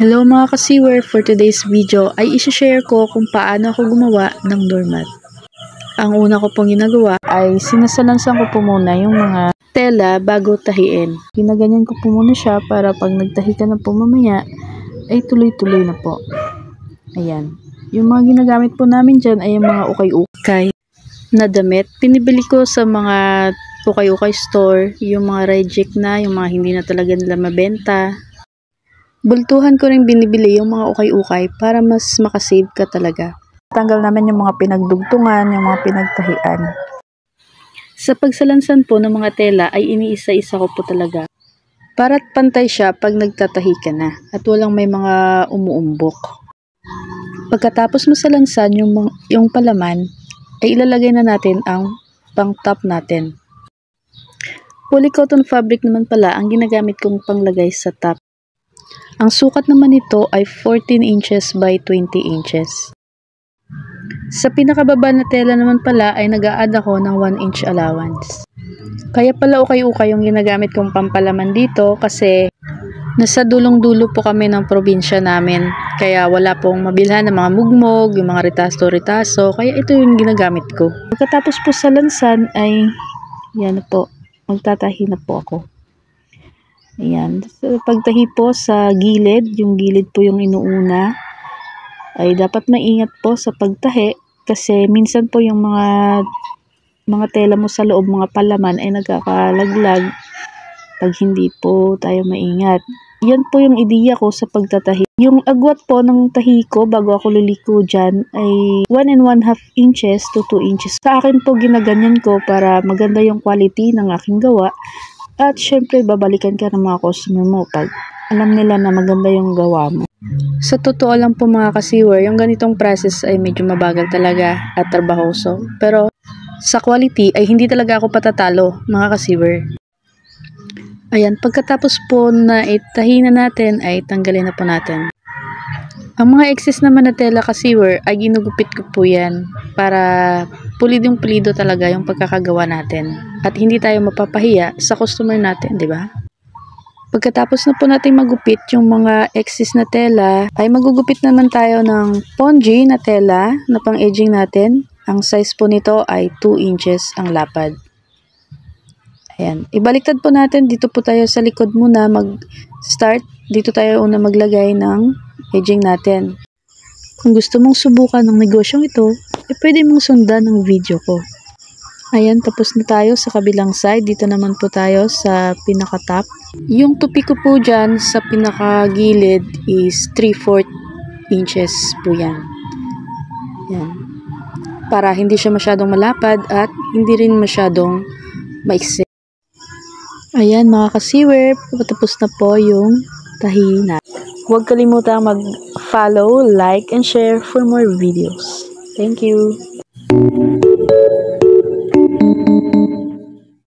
Hello mga ka-sewer, for today's video ay isi-share ko kung paano ako gumawa ng doormat. Ang una ko pong ginagawa ay sinasalansan ko po muna yung mga tela bago tahiin. Ginaganyan ko po muna siya para pag nagtahi ka na po mamaya ay tuloy-tuloy na po. Ayan. Yung mga ginagamit po namin dyan ay yung mga ukay-ukay na damit. Pinibili ko sa mga ukay-ukay store, yung mga reject na, yung mga hindi na talaga nila mabenta. Bultuhan ko rin binibili yung mga ukay-ukay para mas makasave ka talaga. Tanggal namin yung mga pinagdugtungan, yung mga pinagtahian. Sa pagsalansan po ng mga tela ay iniisa-isa ko po talaga. Para't pantay siya pag nagtatahi ka na at walang may mga umuumbok. Pagkatapos masalansan yung palaman, ay ilalagay na natin ang pang top natin. Polycotton fabric naman pala ang ginagamit kong panglagay sa top. Ang sukat naman nito ay 14 inches by 20 inches. Sa pinakababa na tela naman pala ay nag-a-add ako ng 1 inch allowance. Kaya pala ukay-ukay yung ginagamit kong pampalaman dito kasi nasa dulong-dulo po kami ng probinsya namin. Kaya wala pong mabilhan ng mga mugmog, yung mga retasto-retaso. Kaya ito yung ginagamit ko. Pagkatapos po sa lansan ay yan po, magtatahi na po ako. Ayan. So, pagtahi po sa gilid, yung gilid po yung inuuna, ay dapat maingat po sa pagtahi kasi minsan po yung mga tela mo sa loob, mga palaman ay nagkakalaglag pag hindi po tayo maingat. Yan po yung ideya ko sa pagtatahi. Yung agwat po ng tahi ko bago ako liliko dyan ay 1 1/2 inches to 2 inches. Sa akin po ginaganyan ko para maganda yung quality ng aking gawa. At syempre, babalikan ka ng mga customer mo pag alam nila na maganda yung gawa mo. Sa totoo lang po mga ka-sewer, yung ganitong process ay medyo mabagal talaga at trabahoso. Pero sa quality ay hindi talaga ako patatalo mga ka-sewer. Ayan, pagkatapos po na itahi na natin ay tanggalin na po natin. Ang mga excess naman na tela ka-sewer ay ginugupit ko po yan para pulidong-pulido talaga yung pagkakagawa natin. At hindi tayo mapapahiya sa customer natin, di ba? Pagkatapos na po natin magupit yung mga excess na tela, ay magugupit naman tayo ng pongee na tela na pang-edging natin. Ang size po nito ay 2 inches ang lapad. Ayan. Ibaliktad po natin, dito po tayo sa likod muna mag-start. Dito tayo una maglagay ng edging natin. Kung gusto mong subukan ng negosyong ito, pwede mong sundan ng video ko. Ayan, tapos na tayo sa kabilang side. Dito naman po tayo sa pinaka-top. Yung tupi ko po dyan sa pinaka-gilid is 3/4 inches po yan. Yan. Para hindi siya masyadong malapad at hindi rin masyadong maiksi. Ayan mga ka-sewer, patapos na po yung tahi na. Huwag kalimutang mag-follow, like, and share for more videos. Thank you!